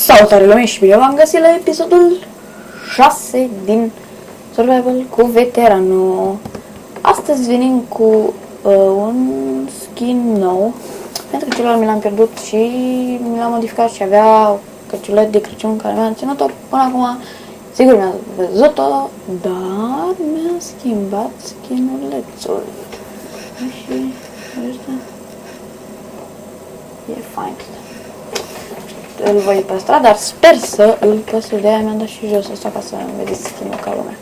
Salutare lume și bine v-am găsit la episodul 6 din Survival cu veteranul. Astăzi venim cu un skin nou, pentru că celălalt mi l-am pierdut și mi l-am modificat și avea o căciulă de Crăciun care mi-a ținut-o până acum. Sigur mi-a văzut-o, dar mi-a schimbat skinulețul. Și ăsta e fain. Îl voi păstra, dar sper să îl păstrez. De aia mi-am dat și jos asta ca să vedeți skin-ul ca lumea.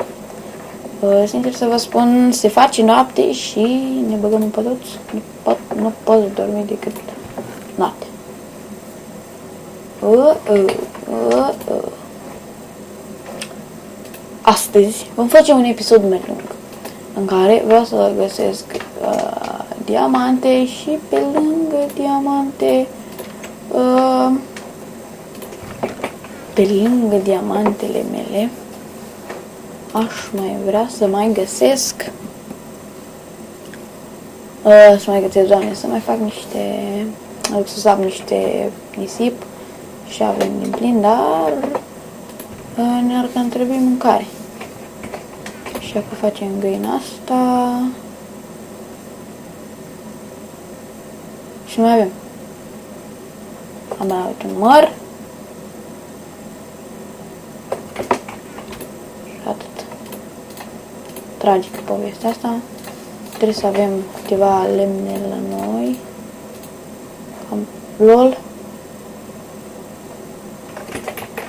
Sincer să vă spun, se face noapte și ne băgăm în păduți. Nu pot dormi decât noapte. Astăzi vom face un episod mai lung în care vreau să găsesc diamante și pe lângă diamante pe lângă diamantele mele aș mai vrea să mai găsesc doamne, să mai fac niște să am niște nisip și avem din plin, dar ne-ar cam trebui mâncare. Și dacă facem găina asta și mai avem uite un măr și atât. Tragică povestea asta. Trebuie să avem câteva lemne la noi. Cam lol.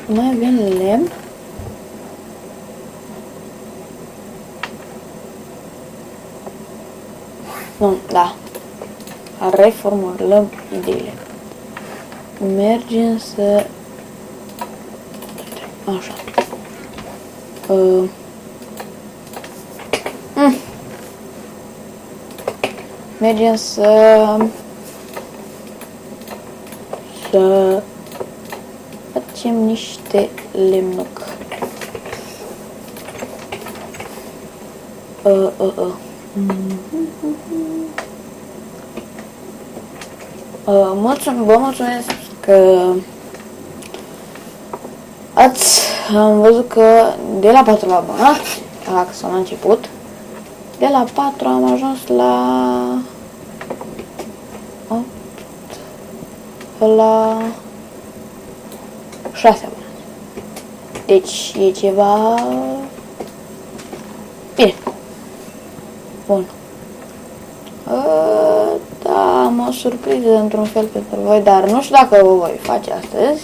Mai avem lemn. Nu, da. Reformulăm ideile. Mergem să... Așa. Mergem să facem niște lemnuc. Vă mulțumesc că am văzut că de la 4 la abonat, dacă s-a început, de la 4 am ajuns la 8, la 6 abonați. Deci e ceva bine. Bun. Da, am o surpriză într-un fel pentru voi, dar nu știu dacă o voi face astăzi.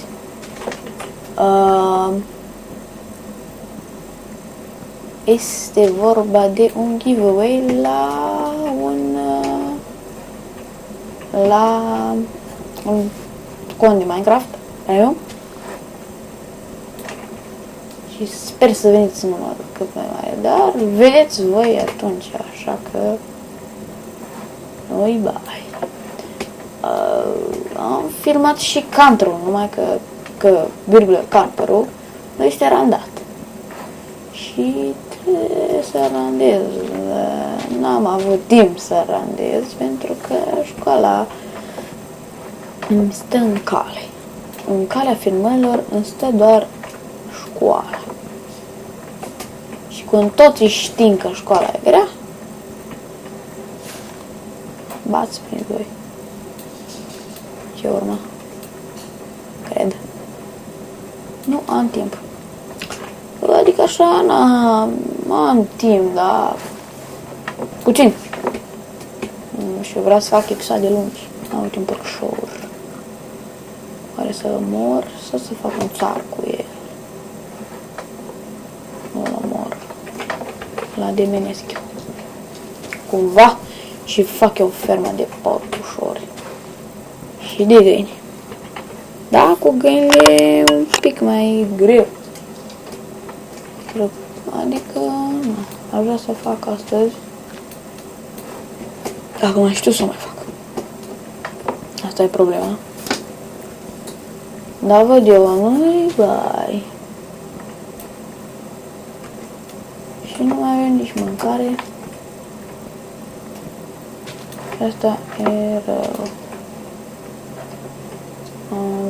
Este vorba de un giveaway la un cont de Minecraft, eu. Și sper să veniți în număr cât mai mare, dar vedeți voi atunci, așa că nu-i bai. Am filmat și counter-ul, numai că virgulă camperul nu este randat. Și trebuie să randez. N-am avut timp să randez pentru că școala îmi stă în cale. În calea filmărilor îmi stă doar școala. Și când toți știm că școala e grea, bați prin voi. Ce urmă? Cred. Nu am timp. Adică așa, am timp, dar puțin. Și vreau să fac episoade lungi. Am un workshop. Oare să mor sau să fac un țar cu el? Nu mor. La demenesc eu. Cumva și fac eu ferma de porcușori. Și de găini. Da, cu găinile e un pic mai greu. Adică, nu, aș vrea să fac astăzi. Dacă mai știu să mai fac. Asta e problema. Da, văd eu, nu-i bai. Și nu mai avem nici mâncare. Asta e rău.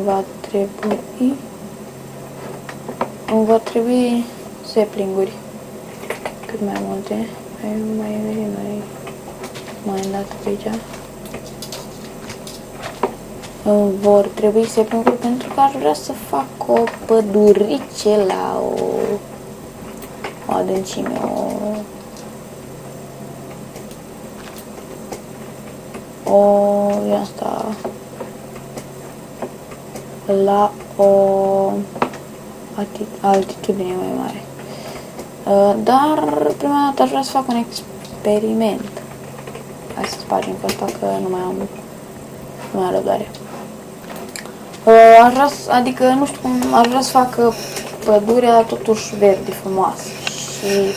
Va trebui îmi vor trebui saplinguri cât mai multe. Mai dat pe aici. Îmi vor trebui saplinguri pentru că aș vrea să fac o pădurice la o adâncime, asta la o altitudine mai mare. Dar prima dată aș vrea să fac un experiment. Hai să spargem pe asta că nu mai am răbdare. Aș vrea, adică nu știu cum, aș vrea să fac pădurea totuși verde, frumoasă. Și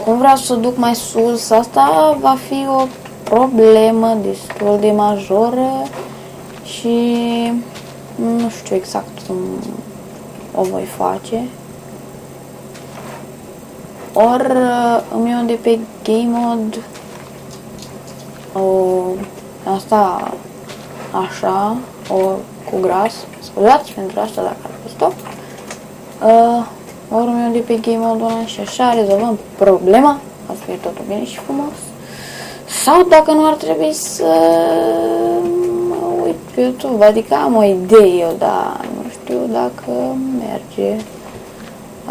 cum vreau să o duc mai sus, asta va fi o problemă destul de majoră și nu știu exact cum o voi face. Ori îmi iau de pe game mode asta așa, cu gras, scuzați pentru asta dacă ar fi stop. Ori îmi iau de pe game mode și așa rezolvăm problema, o să fie totul bine și frumos. Sau dacă nu ar trebui să mă uit pe YouTube, adică am o idee eu, dar nu știu dacă merge.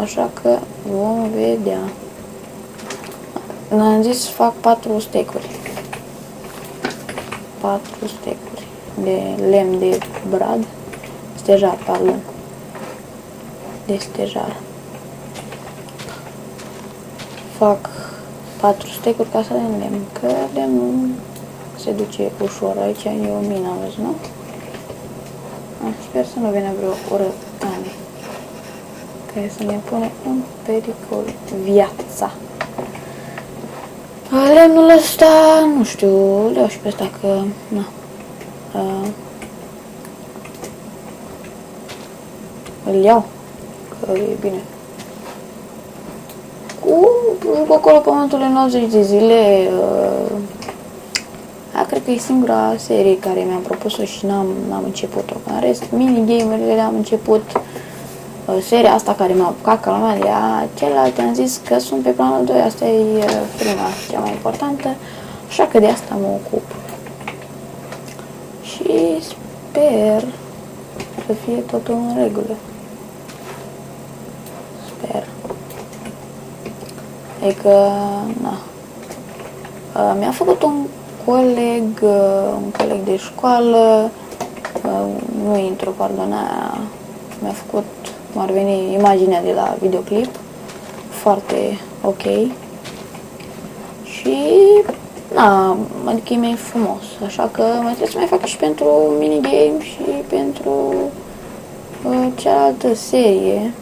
Așa că vom vedea. Am zis să fac 4 steak-uri. 4 steak-uri de lemn de brad. Stejar, pardon. De stejar. Fac 4 steak-uri ca să avem lemn, că lemnul se duce ușor. Aici e o mină, vezi, nu? Sper să nu vină vreo urătane care să ne pune în pericol viața. Lemnul ăsta, nu știu, le iau și pe ăsta că, na, îl iau, că e bine. Cu acolo pământul în 90 de zile, cred că e singura serie care mi-am propus-o și n-am început-o. În rest, minigamerile le-am început. Seria asta care m-a apucat ca lumea de ea, celelalte am zis că sunt pe planul 2, asta e prima, cea mai importantă, așa că de asta mă ocup. Și sper să fie totul în regulă. Sper. Adică, na. Mi-a făcut un coleg de școală, nu intru, pardon, mi-a făcut, cum ar veni, imaginea de la videoclip, foarte ok. Și, na, adică e mai frumos, așa că mai trebuie să mai fac și pentru minigame și pentru cealaltă serie.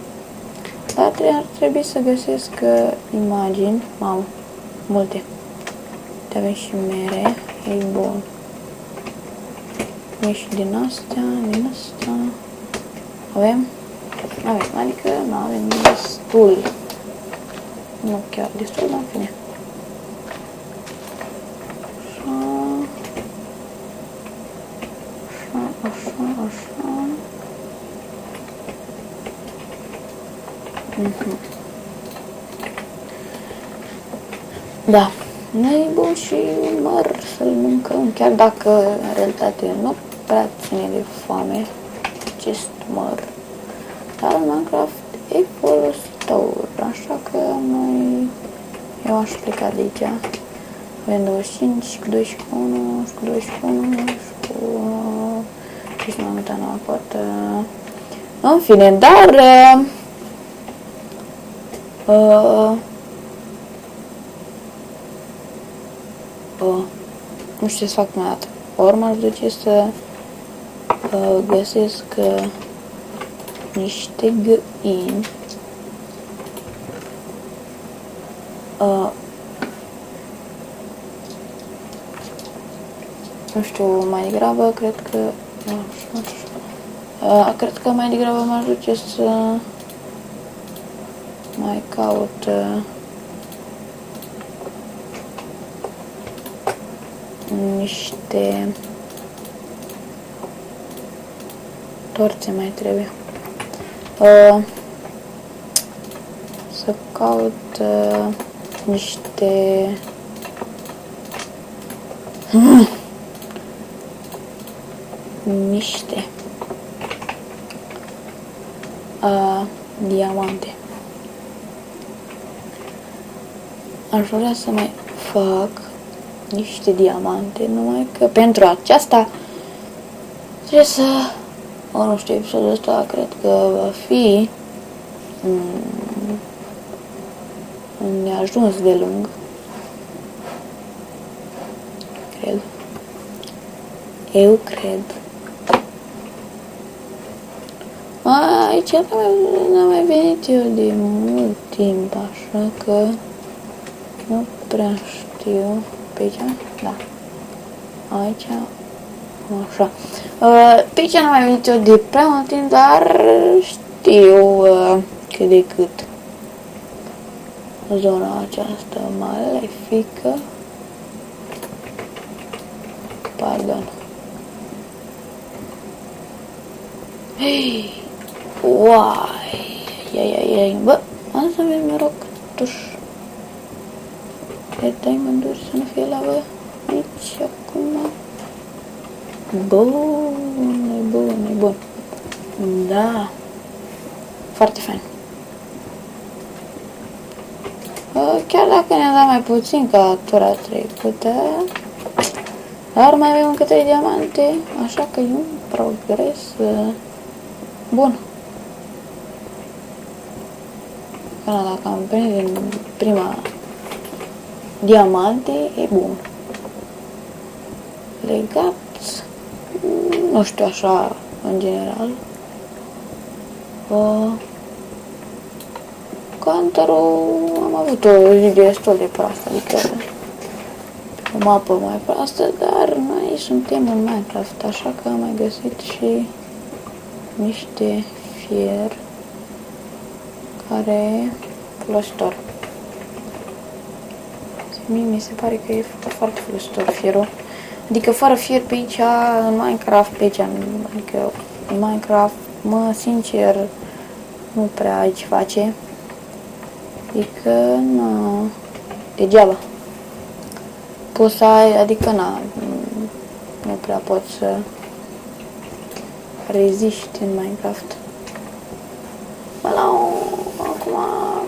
Dar ar trebui să găsesc imagini, mamă, multe. Avem și mere, e bun. E și din astea, avem, adică nu avem destul. Nu chiar destul, dar în fine. Așa. Da. Nu-i bun și măr să-l mâncăm, chiar dacă în realitate nu prea ține de foame acest măr. Dar în Minecraft e folositor, așa că eu aș pleca de aici. Avem 25, cu 2 și cu 1, și cu 2 și cu 1, și cu 1, și mai multă nouă poate. În fine, dar nu știu ce să fac mai dată. Ori m-aș duce să găsesc niște găini. Nu știu, mai degrabă cred că cred că mai degrabă m-aș duce să mai caut niște torțe mai trebuie. caut niște diamante. Aș vrea să mai fac niște diamante, numai că pentru aceasta trebuie să... nu știu, episodul ăsta cred că va fi neajuns de lung. Cred. Eu cred. Aici n-am mai venit eu de mult timp, așa că nu prea știu. Pe aici? Da. Aici, așa. Pe aici n-am mai venit eu de prea mult timp, dar știu cât de cât zona aceasta malefică. Pardon. Hei! Uai! Iai! Bă, asta avem noroc, totuși. De diamonduri să nu fie lavă nici acum. Bun. Da. Foarte fain. Chiar dacă ne-a dat mai puțin ca tura trecută, dar mai avem încă 3 diamante, așa că e un progres bun. Până dacă am venit din prima diamante, e bun. Legat, nu știu așa, în general. Counter-ul am avut o zi destul de proastă, adică o mapă mai proastă, dar noi suntem în Minecraft, așa că am mai găsit și niște fier care e folositor. Mie mi se pare că e foarte folositor fierul. Adică fără fier pe aici, în Minecraft, adică în Minecraft, sincer, nu prea ai ce face. Adică, degeaba. Poți să ai, adică, nu prea poți să reziști în Minecraft. Acum,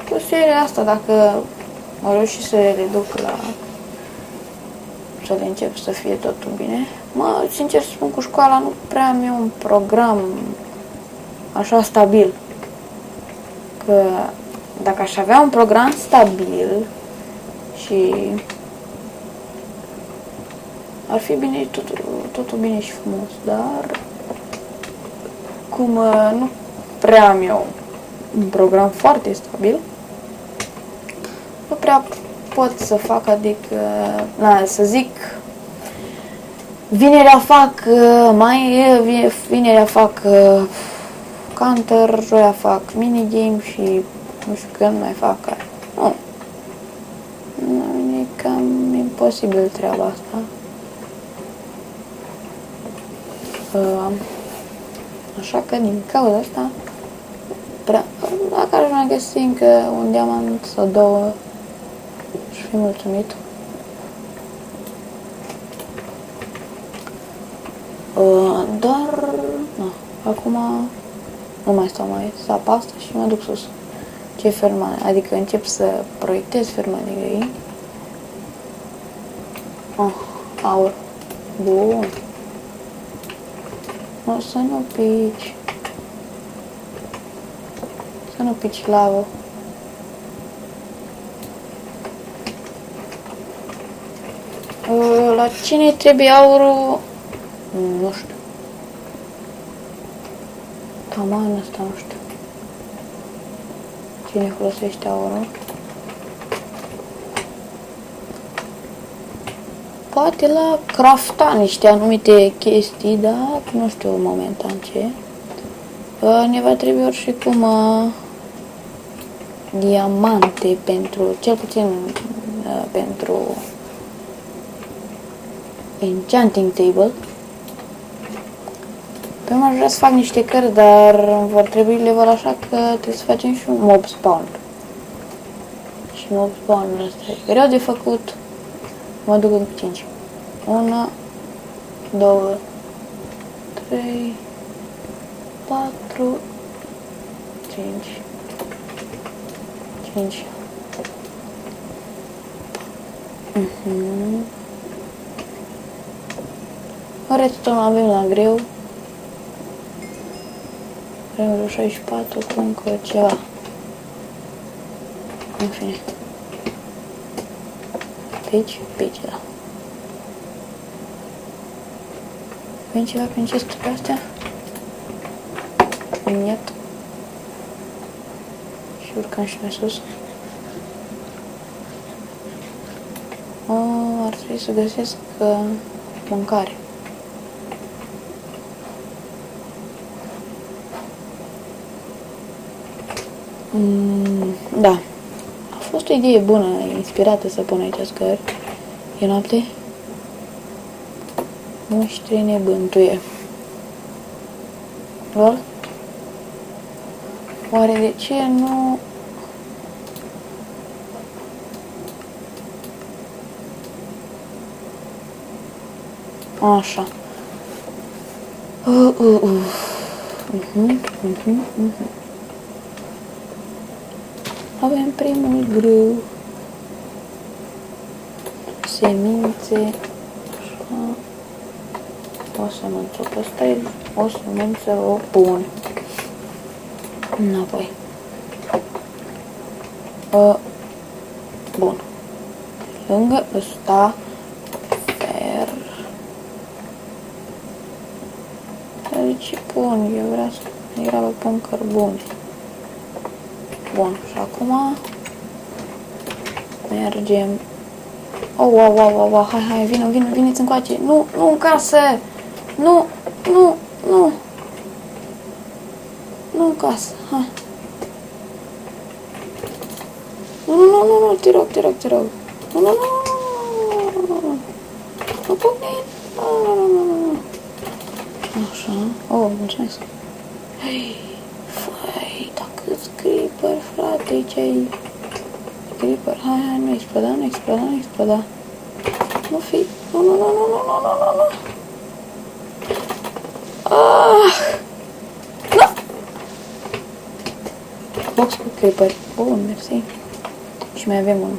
cu seria asta, dacă am reușit să le reduc să le încep să fie totul bine. Sincer să spun, cu școala nu prea am eu un program așa stabil. Că dacă aș avea un program stabil și ar fi bine, totul bine și frumos, dar cum nu prea am eu un program foarte stabil, nu prea pot să fac, adică, să zic, vinerea fac Counter, joia fac minigame și nu știu când mai fac care. Nu, e cam imposibil treaba asta. Așa că din cauza asta, dacă aș mai găsi încă un diamant sau două, aș fi mulțumit. Dar, acum nu mai stau mai să apasă și mă duc sus. Ce fermă, adică încep să proiectez ferma de găini. Aur. Bun. O să nu pici. Să nu pici lavă. La cine trebuie aurul? Nu știu. Taman ăsta nu știu. Cine folosește aurul? Poate la crafta niște anumite chestii, dar nu știu momentan ce. Ne va trebui oricum diamante pentru, cel puțin pentru enchanting table. Pe urmă aș vrea să fac niște cărți, dar vor trebui level, așa că trebuie să facem și un mob spawn. și mă banul ăsta e greu de făcut. Mă duc în 5. 1, 2, 3, 4, 5. 5. În restul avem la greu. Vrem 64 cu încă ceva. În fine. Pe aici, da. Vem ceva prin chestia astea? Niet. Și urcăm și mai sus. Ar trebui să găsesc mâncare. Da. A fost o idee bună, inspirată să pun aici scări. E noapte. Muștri ne bântuie. Lol. Oare de ce nu... Așa. Avem primul grâu. Semințe. Așa. O sămânță pe ăsta e o sămânță, o pun. Înapoi. Bun. Lângă ăsta fer. Aici pun, eu vreau să degrabă pun cărbune. Bun, și acum mergem. Oh, hai, veniți încoace. Nu în casă. Nu în casă. Hai. Nu, te rog. Nu. Nu pune. Nu. Așa. Oh, mulțumesc. Fai, dacă creeper, frate, aici ai creeper. Hai, nu exploda. Nu fi. Nu. Nu! Box cu creeper. Bun, mersi. Și mai avem unul.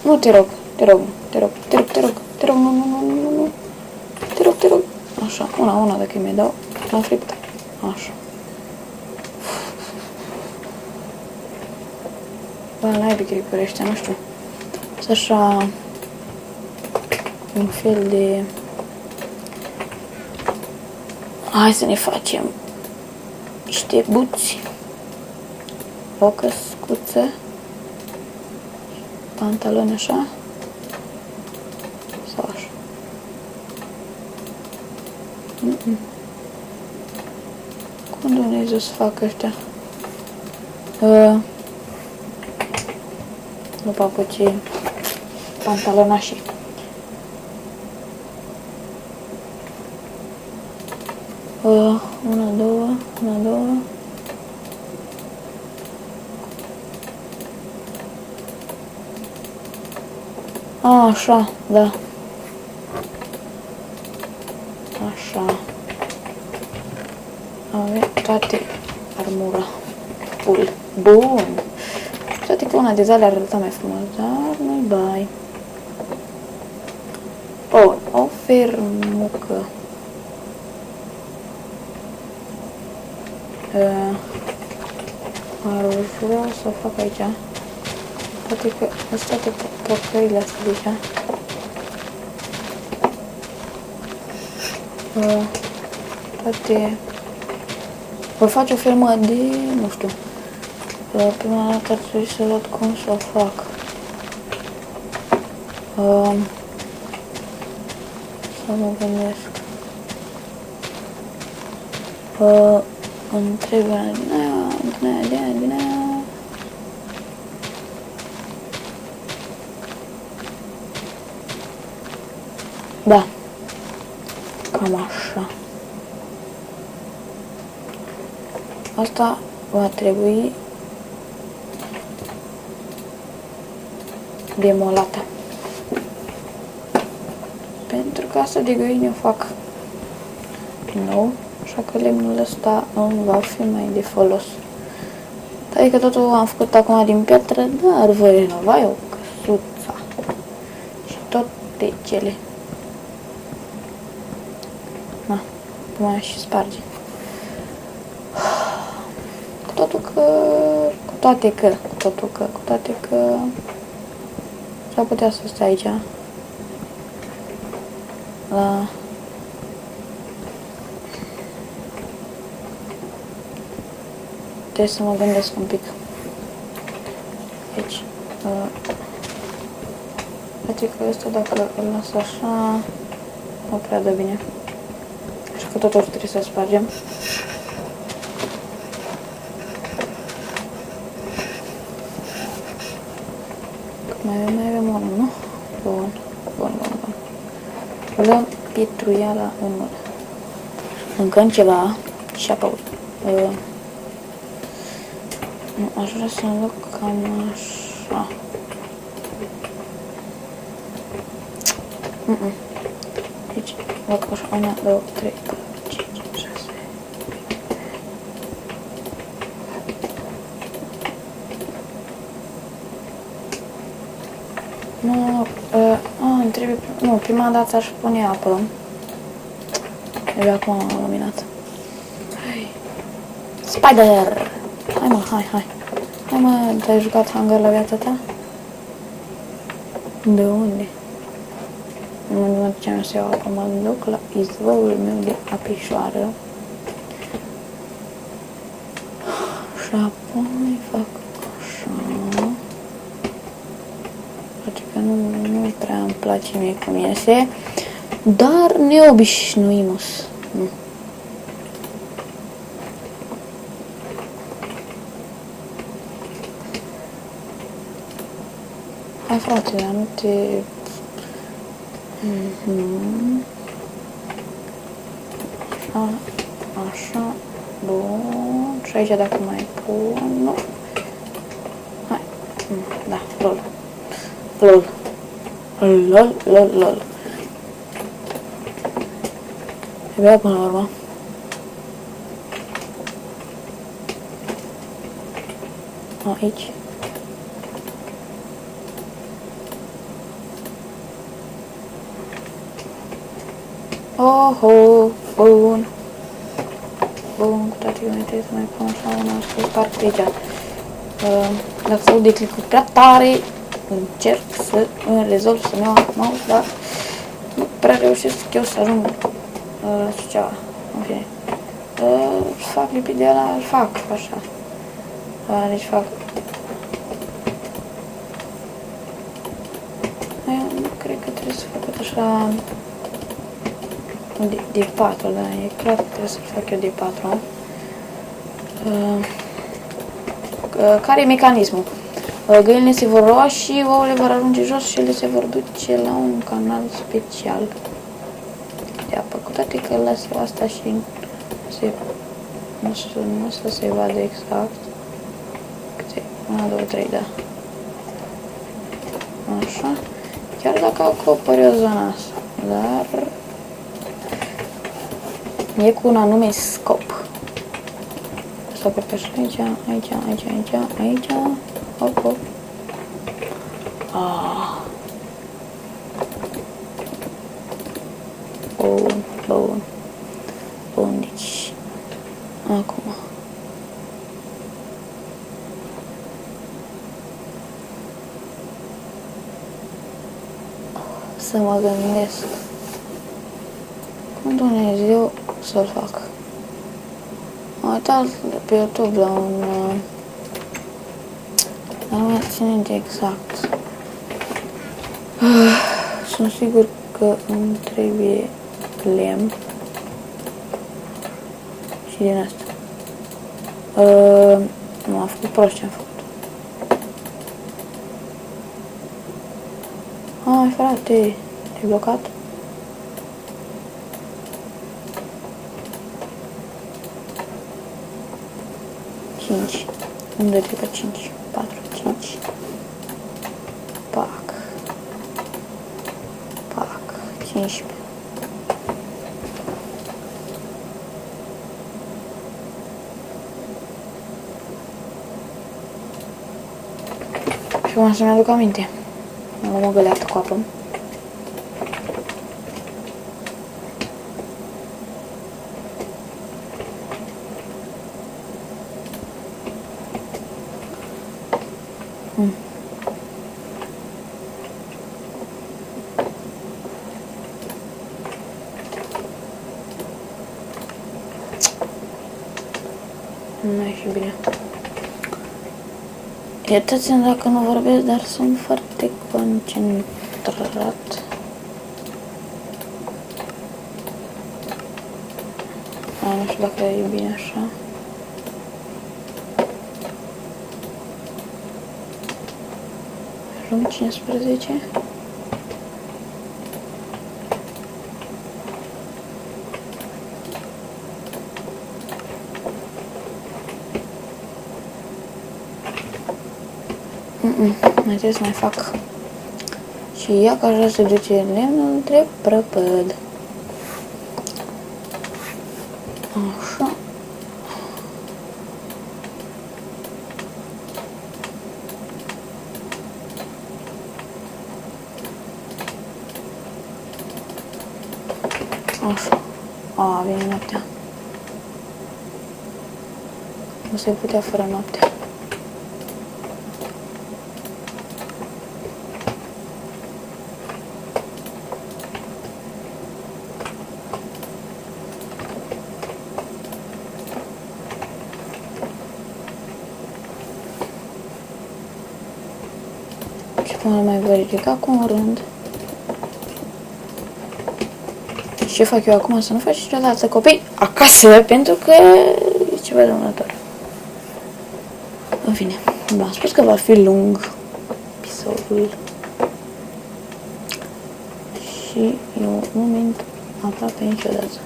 Nu, te rog, nu. Te rog. Așa, una dacă mi-e dau, m-am fript. Așa. Bă, n-ai de creeper ăștia, nu știu. Să așa un fel de... Hai să ne facem niște buți. O căscuță. Pantaloni așa. Sau așa. Cum Dumnezeu să fac ăștia? Nu papuci pantalonașii. Una, două. Așa, da. Așa. Avem toate armura. Bun. Toate că una de zale arăta mai frumos, dar nu-i bai. O fermucă. Ar vrea să o fac aici. Poate că sunt toate porcările astea de aici. Toate... Voi face o fermă de... nu știu. Prima dată ar trebui să văd cum să o fac. Să mă gândesc. Întrebarea din aia. Da. Cam așa. Asta va trebui demolată. Pentru că asta de găini o fac din nou, așa că lemnul ăsta îmi va fi mai de folos. Adică totul am făcut acum din piatră, dar voi renova eu căsuța și tot de cele. Na, mai și sparge. Cu toate că s-ar putea să stai aici la trebuie să mă gândesc un pic. Deci, poate că ăsta dacă îl las așa, nu prea dă bine. Așa că totuși trebuie să spargem. Mai avem unul, nu? Bun. Luăm pitruiala în mână. Mâncăm ceva și apoi. Aș vrea să luăm cam așa. Deci, luăm așa, 1, 2, 3, 4, 5, 6. Nu, prima dată aș pune apă. Deci acum am luminat. Spider! Hai mă, hai. Hai mă, te-ai jucat Hunger la viața ta? De unde? Nu mă duceam să iau apă, mă duc la izvorul meu de apișoară. Și apoi fac așa. Poate că nu prea îmi place mie cum iese, dar neobișnuimus. Nu. Hai frate, dar nu te... Așa, bun, și aici dacă mai pun, nu. Hai, da, lol. Trebuie până la urmă. Aici. Oho, bun, cu toate că trebuie să mai pun așa una să sparg pe aici. Dacă se aude clicul prea tare, încerc să îmi rezolv să-mi iau mouse, dar nu prea reușesc eu să ajung la ceva. În fine. Fac lipit de ăla, îl fac așa. Deci fac. Eu nu cred că trebuie să fac așa de 4, da, e clar că trebuie să fac eu de 4. Care e mecanismul? Găinile se vor lua și ouăle vor ajunge jos și ele se vor duce la un canal special de apă. Cu toate că las eu asta și nu să se vadă exact. Câte? 1, 2, 3, da. Așa. Chiar dacă acopăr eu zona asta. Dar e cu un anume scop. Să apăr și aici. Hop. Bun, deci acum să mă gândesc cum Dumnezeu să-l fac. Am uitat pe YouTube la un dar nu mai țin minte exact. Sunt sigur că îmi trebuie lemn și din asta. Nu, am făcut prost ce am făcut. Hai frate, te-ai blocat? Unde trebuie 5, 4, 5. Pac. 15. Și cum să-mi aduc aminte. Mă luăm o găleată cu apă. Nu e și bine. Iertați-mi dacă nu vorbesc, dar sunt foarte concentrat. Nu știu dacă e bine așa. Ajung 15. Mai trebuie să mai fac. Și ea că așa se duce lemnul drept prăpăd. Așa. Așa. A, vine noaptea. Nu se putea fără noaptea. Și până mai verifica cu un rând. Ce fac eu acum? Să nu faci niciodată copii acasă, pentru că e ceva dăunător. În fine, v-am spus că va fi lung episodul. Și eu nu mint aproape niciodată.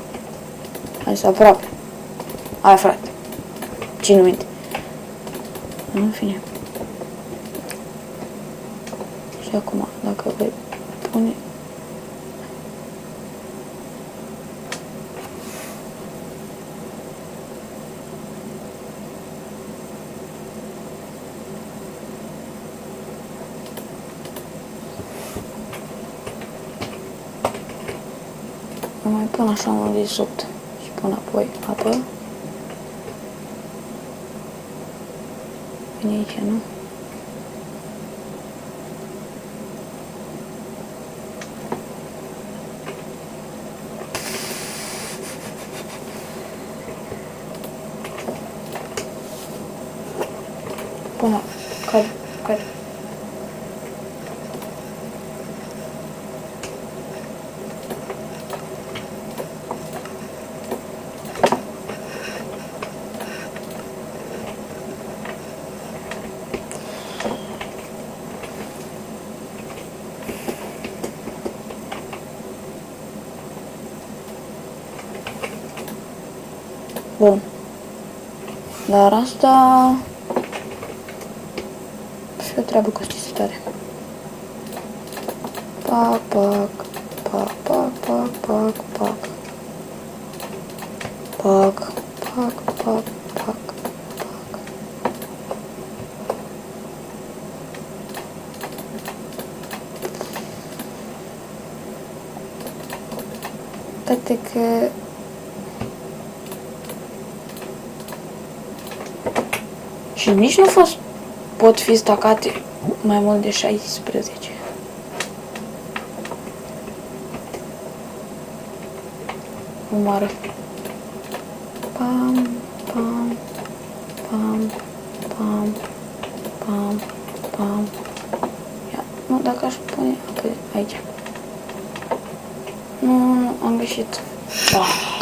Hai să aproape. Hai, frate. Cine minte? În fine. Și acum, dacă voi pune... Mai pun așa un risot și pun apoi apă. Vine aici, nu? Până, cad. Bun. Dar asta... Și o treabă costisitoare. Pac, pac, pac, pac, pac, pac, pac. Pac, pac, pac, pac, pac. Toate că... Și nici nu pot fi stacate mai mult de 16. Omoară. Pam, pam, pam, pam, pam, pam. Ia, nu, dacă aș pune aici. Nu, am greșit. Ah.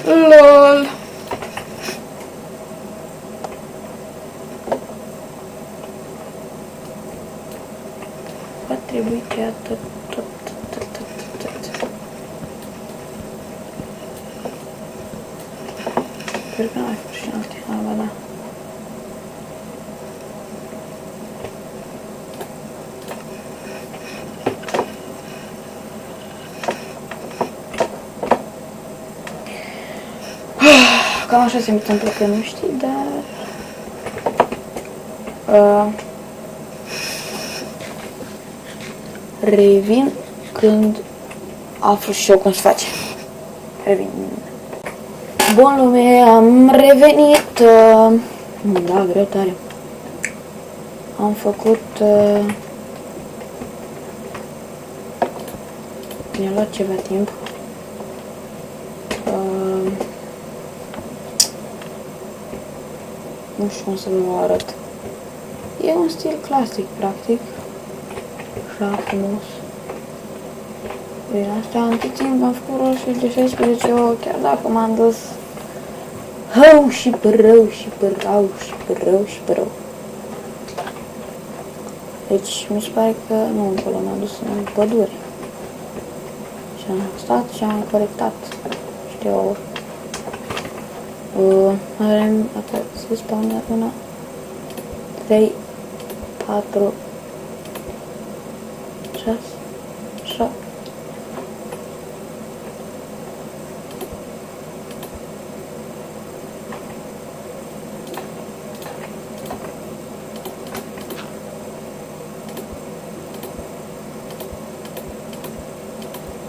LOL. Va trebui tăiat tot. Sper că n-ai fost și alte. Ba da. așa se întâmplă că nu știi, dar... Revin când aflu și eu cum se face. Revin. Bun lume, am revenit. Da, greu tare. Am făcut... mi-a luat ceva timp. Nu știu cum să vă arăt. E un stil clasic, practic. Așa frumos. Din astea, între timp am făcut roșii de 16 ori, chiar dacă m-am dus rău și pe rău și pe rău și pe rău și pe rău. Deci mi se pare că nu încolo m-am dus în pădure. Și am stat și am corectat niște ouă. Avem atât, se spawnează 1, 3, 4, 6, 7.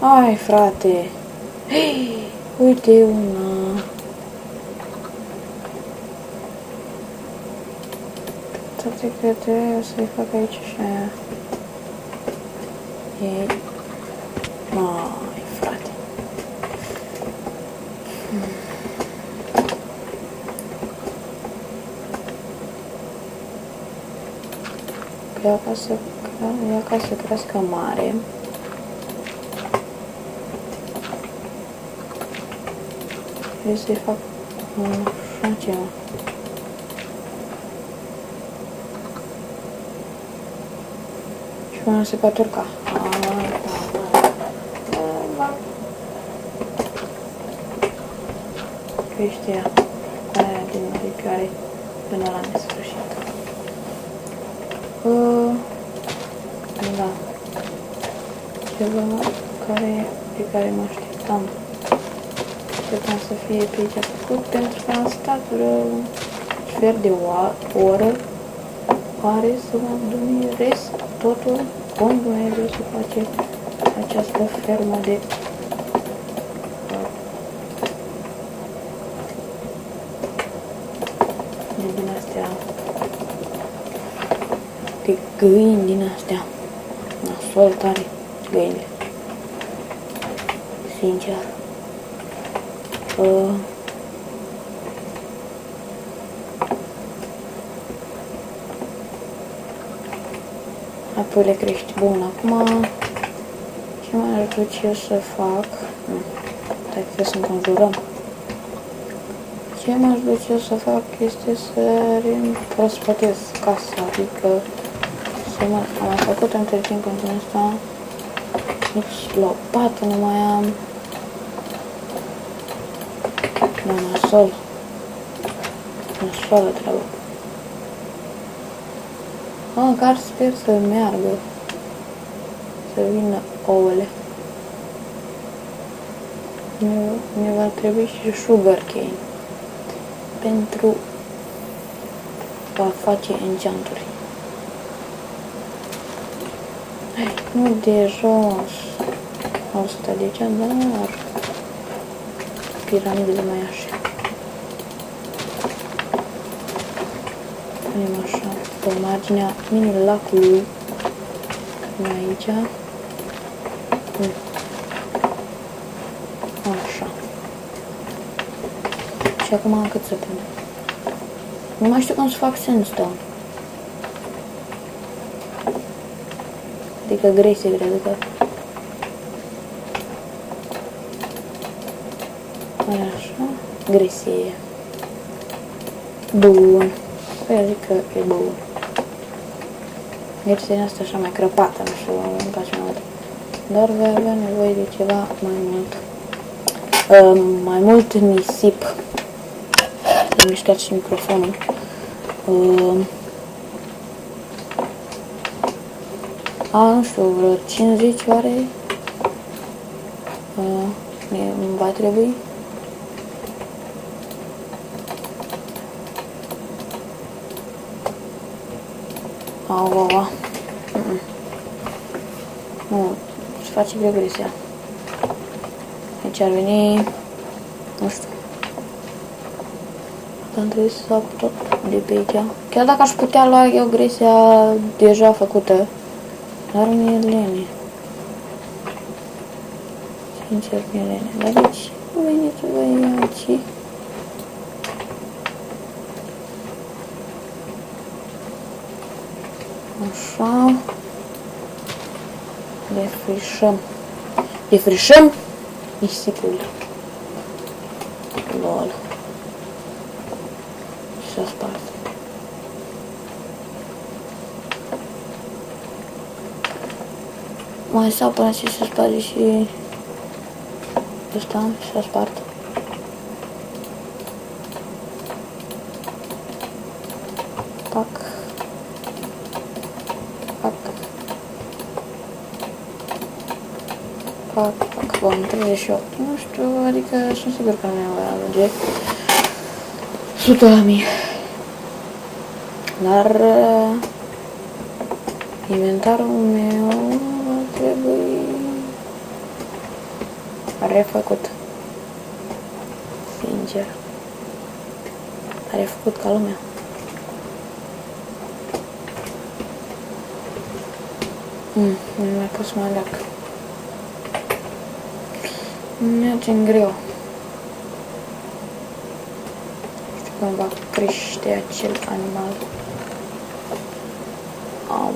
Hai, frate! Hei, uite una! Toate că trebuie să-i fac aici și aia. Ei. Mai, frate! Ia ca să crească mare. Trebuie să-i fac așa ceva. Și până se poate urca. Creșterea aia din picioare până la nesfârșit. Da. Ceva pe care mă așteptam. Așteptam să fie pe aici făcut, pentru că am stat vreo sfert de oră, pare să mă admirez totul cum Dumnezeu se face această fermă de din astea, de găini din astea, nasol tare, găinile, sincer. Apoi le crești. Bun, acum ce mai aș duce eu să fac? Stai că să înconjurăm. Ce m-aș duce eu să fac este să reîmprospătez casa, adică să am mai făcut între timp pentru asta. Nici lopată nu mai am. Nasol. Nasolă treabă. Măcar sper să meargă. Să vină ouăle. Ne va trebui și sugarcane. Pentru a face enchanturi. Nu de jos. 100 de ce, dar piramidele mai așa. Punem așa, pe marginea mini-lacului. Aici. Așa. Și acum cât să punem? Nu mai știu cum să fac sandstone. Adică gresie, cred că. Așa, gresie. Bun. Păi zic că e bun. Gresia asta așa mai crăpată, nu știu, îmi place mai mult. Dar voi avea nevoie de ceva mai mult. Mai mult nisip. Am mișcat și microfonul. Nu știu, vreo 50 oare îmi va trebui. Aua. Nu, se face regresia. Deci ar veni, nu știu. Am trebuit să fac tot de pe aici. Chiar dacă aș putea lua eu gresia deja făcută, dar mi-e lene. Sincer, mi-e lene. Dar deci, nu veniți voi aici. Așa. Defrișăm nisipul. Lol. Și s-a spart. Mai stau până ce se sparge și ăsta și s-a spart. Pac. Pac. Pac, pac. Bun, 38. Nu știu, adică sunt sigur că nu ne voi ajunge 100 la mie. Dar inventarul meu va trebui refăcut. Sincer. A refăcut ca lumea. Nu mai pot să mă aleag. Merge în greu. Știu cum va crește acel animal. Au.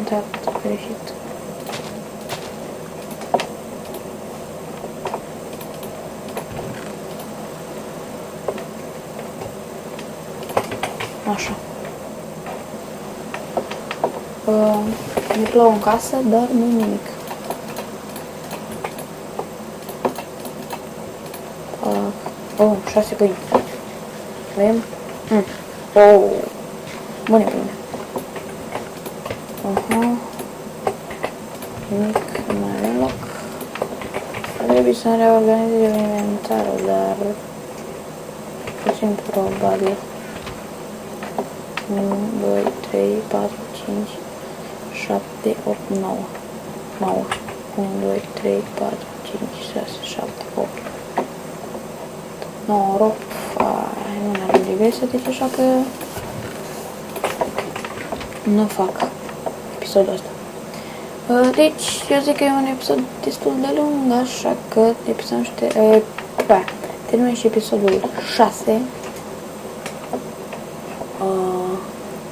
Da, greșit. Așa. Ne plouă în casă, dar nu nimic. Oh, 6 pâini. Avem? Oh, bune pâine. Nimic, nu mai avem loc. Trebuie să reorganizăm inventarul, dar puțin probabil. 1, 2, 3, 4, 5, 7, 8, 9. 9. 1, 2, 3, 4, 5, 6, 7, 8. Noroc. Nu ne ajunge gresia, deci așa că nu fac episodul ăsta. Deci, eu zic că e un episod destul de lung, așa că terminăm și episodul 6.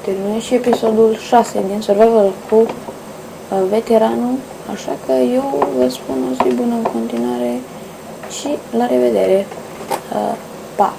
Terminăm și episodul 6 din Survival cu veteranul, așa că eu vă spun o zi bună în continuare și la revedere. Pa!